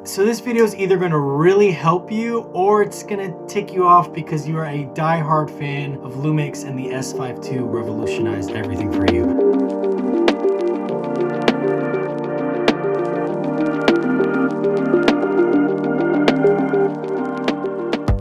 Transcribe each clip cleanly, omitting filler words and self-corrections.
So this video is either going to really help you or it's going to tick you off because you are a die-hard fan of Lumix and the S5 II revolutionized everything for you.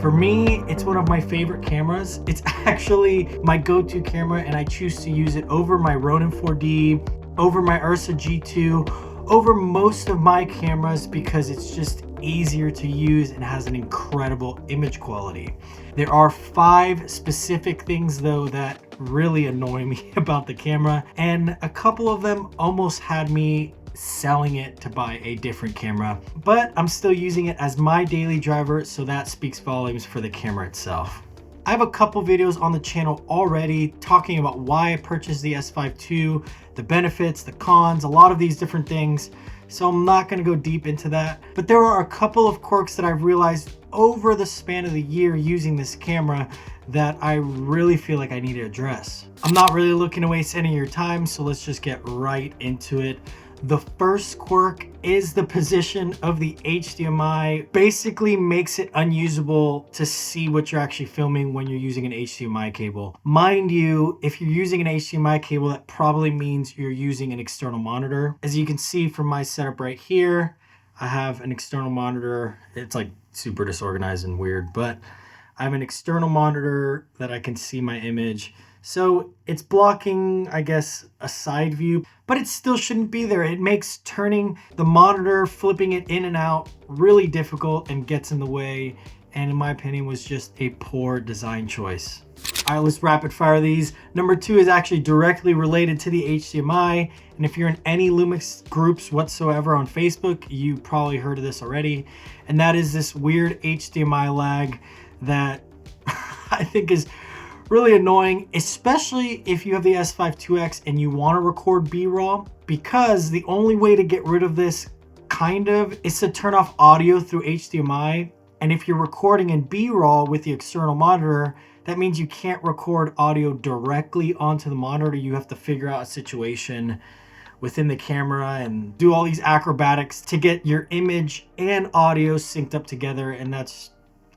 For me, it's one of my favorite cameras. It's actually my go-to camera and I choose to use it over my Ronin 4D, over my Ursa G2, over most of my cameras because it's just easier to use and has an incredible image quality. There are 5 specific things though that really annoy me about the camera, and a couple of them almost had me selling it to buy a different camera, but I'm still using it as my daily driver, so that speaks volumes for the camera itself. I have a couple videos on the channel already talking about why I purchased the S5 II, the benefits, the cons, a lot of these different things. So I'm not going to go deep into that, but there are a couple of quirks that I've realized over the span of the year using this camera that I really feel like I need to address. I'm not really looking to waste any of your time, so let's just get right into it. The first quirk is the position of the HDMI. Basically makes it unusable to see what you're actually filming when you're using an HDMI cable. Mind you, if you're using an HDMI cable, that probably means you're using an external monitor. As you can see from my setup right here, I have an external monitor. It's like super disorganized and weird, but I have an external monitor that I can see my image. So it's blocking, I guess, a side view, but it still shouldn't be there. It makes turning the monitor, flipping it in and out really difficult and gets in the way. And in my opinion, was just a poor design choice. All right, let's rapid fire these. Number 2 is actually directly related to the HDMI. And if you're in any Lumix groups whatsoever on Facebook, you probably heard of this already. And that is this weird HDMI lag that I think is really annoying, especially if you have the S5 IIX and you want to record B-roll, because the only way to get rid of this is to turn off audio through HDMI. And if you're recording in B-roll with the external monitor, that means you can't record audio directly onto the monitor. You have to figure out a situation within the camera and do all these acrobatics to get your image and audio synced up together, and that's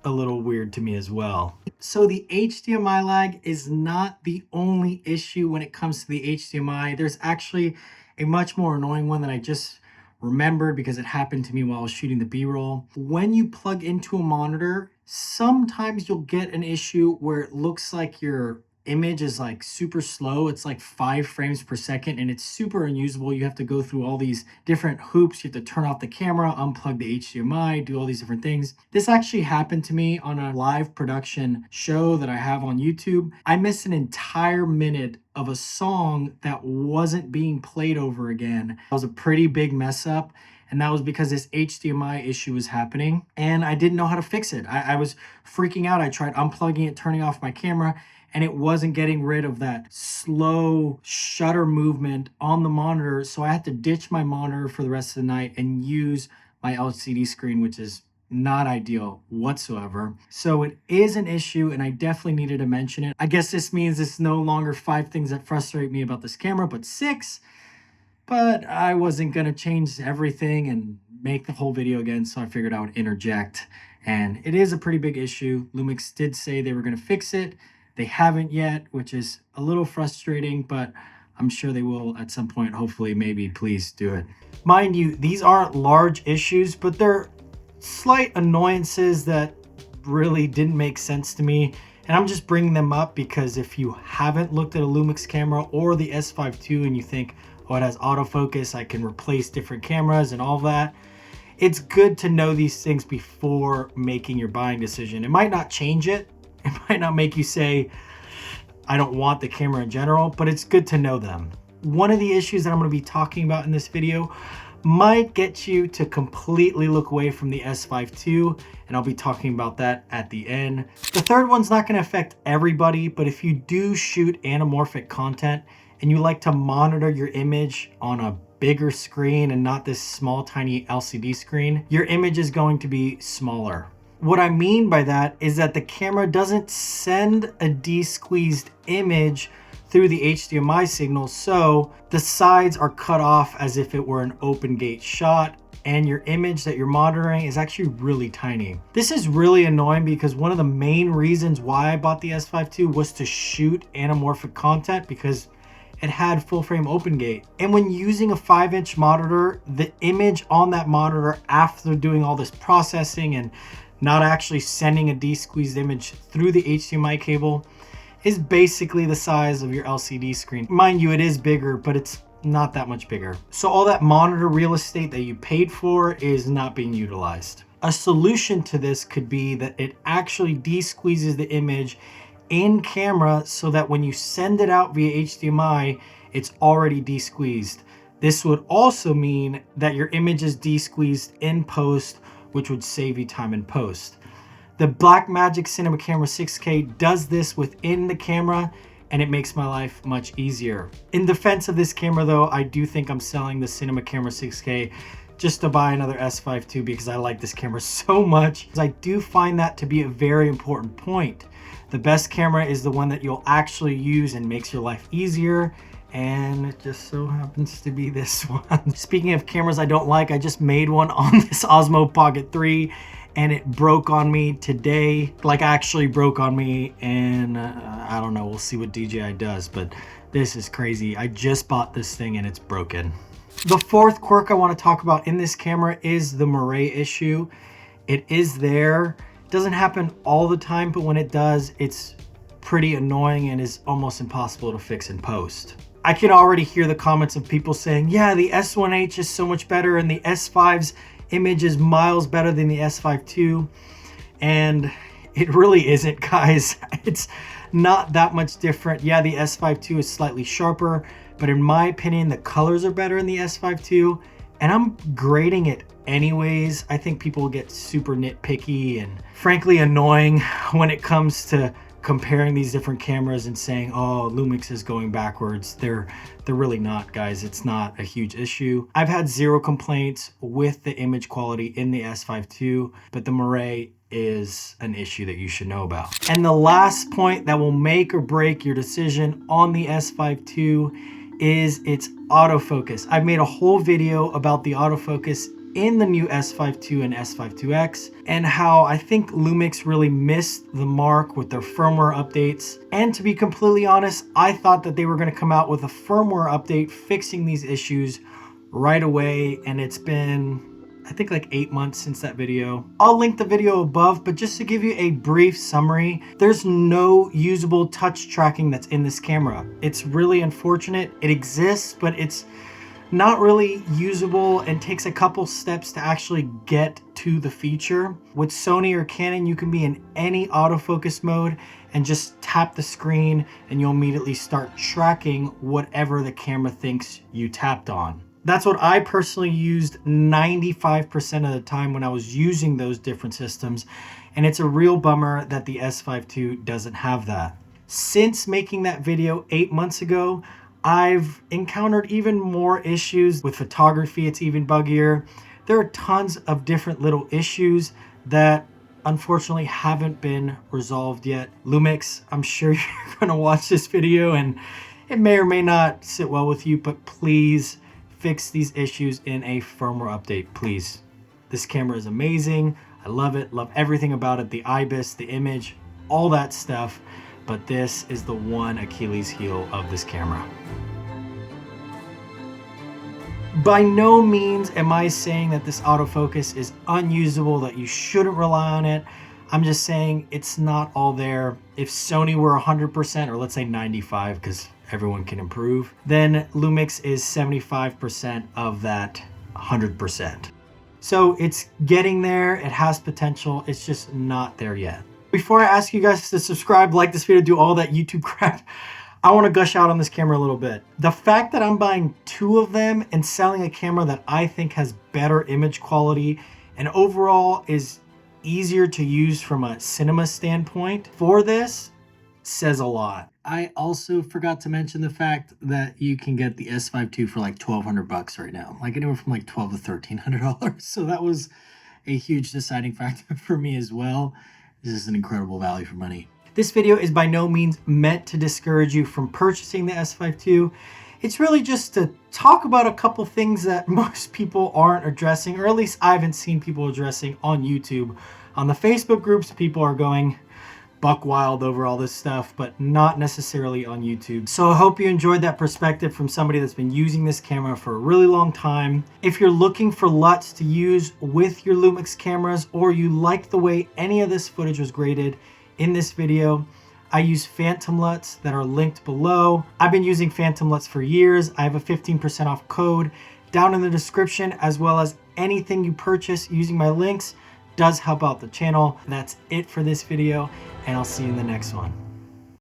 a little weird to me as well. So the HDMI lag is not the only issue when it comes to the HDMI. There's actually a much more annoying one that I just remembered because it happened to me while I was shooting the B-roll. When you plug into a monitor, sometimes you'll get an issue where it looks like your image is like super slow. It's like 5 frames per second and it's super unusable. You have to go through all these different hoops. You have to turn off the camera, unplug the HDMI, do all these different things. This actually happened to me on a live production show that I have on YouTube. I missed an entire minute of a song that wasn't being played over again. That was a pretty big mess up. And that was because this HDMI issue was happening and I didn't know how to fix it. I was freaking out. I tried unplugging it, turning off my camera, and it wasn't getting rid of that slow shutter movement on the monitor. So I had to ditch my monitor for the rest of the night and use my LCD screen, which is not ideal whatsoever. So it is an issue and I definitely needed to mention it. I guess this means it's no longer 5 things that frustrate me about this camera, but 6. But I wasn't gonna change everything and make the whole video again, so I figured I would interject. And it is a pretty big issue. Lumix did say they were gonna fix it. They haven't yet, which is a little frustrating, but I'm sure they will at some point. Hopefully, maybe, please do it. Mind you, these aren't large issues, but they're slight annoyances that really didn't make sense to me. And I'm just bringing them up because if you haven't looked at a Lumix camera or the S5 II and you think, oh, it has autofocus, I can replace different cameras and all that, it's good to know these things before making your buying decision. It might not change it. It might not make you say, I don't want the camera in general, but it's good to know them. One of the issues that I'm going to be talking about in this video might get you to completely look away from the S5 II, and I'll be talking about that at the end. The third one's not going to affect everybody, but if you do shoot anamorphic content and you like to monitor your image on a bigger screen and not this small, tiny LCD screen, your image is going to be smaller. What I mean by that is that the camera doesn't send a de-squeezed image through the HDMI signal, so the sides are cut off as if it were an open gate shot, and your image that you're monitoring is actually really tiny. This is really annoying because one of the main reasons why I bought the S5 II was to shoot anamorphic content because it had full frame open gate. And when using a 5-inch monitor, the image on that monitor after doing all this processing and not actually sending a de-squeezed image through the HDMI cable is basically the size of your LCD screen. Mind you, it is bigger, but it's not that much bigger. So all that monitor real estate that you paid for is not being utilized. A solution to this could be that it actually de-squeezes the image in camera so that when you send it out via HDMI, it's already de-squeezed. This would also mean that your image is de-squeezed in post, which would save you time in post. The Blackmagic Cinema Camera 6K does this within the camera, and it makes my life much easier. In defense of this camera though, I do think I'm selling the Cinema Camera 6K just to buy another S5 II because I like this camera so much. I do find that to be a very important point. The best camera is the one that you'll actually use and makes your life easier, and it just so happens to be this one. Speaking of cameras I don't like, I just made one on this Osmo Pocket 3 and it broke on me today. Like actually broke on me, and I don't know, we'll see what DJI does, but this is crazy. I just bought this thing and it's broken. The fourth quirk I want to talk about in this camera is the moire issue. It is there. It doesn't happen all the time, but when it does, it's pretty annoying and is almost impossible to fix in post. I can already hear the comments of people saying, yeah, the S1H is so much better and the S5's image is miles better than the S5 II. And it really isn't, guys. It's not that much different. Yeah, the S5 II is slightly sharper, but in my opinion, the colors are better in the S5 II. And I'm grading it anyways. I think people get super nitpicky and frankly annoying when it comes to comparing these different cameras and saying, oh, Lumix is going backwards. They're really not, guys. It's not a huge issue. I've had zero complaints with the image quality in the S5 II, but the moire is an issue that you should know about. And the last point that will make or break your decision on the S5 II is its autofocus. I've made a whole video about the autofocus in the new S5 II and S5 IIX, and how I think Lumix really missed the mark with their firmware updates. And to be completely honest, I thought that they were going to come out with a firmware update fixing these issues right away, and it's been, I think, like 8 months since that video. I'll link the video above, but just to give you a brief summary, there's no usable touch tracking that's in this camera. It's really unfortunate. It exists, but it's not really usable and takes a couple steps to actually get to the feature. With Sony or Canon, you can be in any autofocus mode and just tap the screen and you'll immediately start tracking whatever the camera thinks you tapped on. That's what I personally used 95% of the time when I was using those different systems, and it's a real bummer that the S5 II doesn't have that. Since making that video 8 months ago, I've encountered even more issues with photography. It's even buggier. There are tons of different little issues that unfortunately haven't been resolved yet. Lumix, I'm sure you're going to watch this video and it may or may not sit well with you, but please fix these issues in a firmware update, please. This camera is amazing. I love it, love everything about it, the IBIS, the image, all that stuff. But this is the one Achilles heel of this camera. By no means am I saying that this autofocus is unusable, that you shouldn't rely on it. I'm just saying it's not all there. If Sony were 100%, or let's say 95, because everyone can improve, then Lumix is 75% of that 100%. So it's getting there, it has potential, it's just not there yet. Before I ask you guys to subscribe, like this video, do all that YouTube crap, I want to gush out on this camera a little bit. The fact that I'm buying 2 of them and selling a camera that I think has better image quality and overall is easier to use from a cinema standpoint for this says a lot. I also forgot to mention the fact that you can get the S5 II for like $1,200 right now, like anywhere from like $1,200 to $1,300. So that was a huge deciding factor for me as well. This is an incredible value for money. This video is by no means meant to discourage you from purchasing the S5 II. it's really just to talk about a couple things that most people aren't addressing, or at least I haven't seen people addressing on YouTube. On the Facebook groups, people are going buck wild over all this stuff, but not necessarily on YouTube. So I hope you enjoyed that perspective from somebody that's been using this camera for a really long time. If you're looking for LUTs to use with your Lumix cameras, or you like the way any of this footage was graded in this video, I use Phantom LUTs that are linked below. I've been using Phantom LUTs for years. I have a 15% off code down in the description, as well as anything you purchase using my links does help out the channel. That's it for this video, and I'll see you in the next one.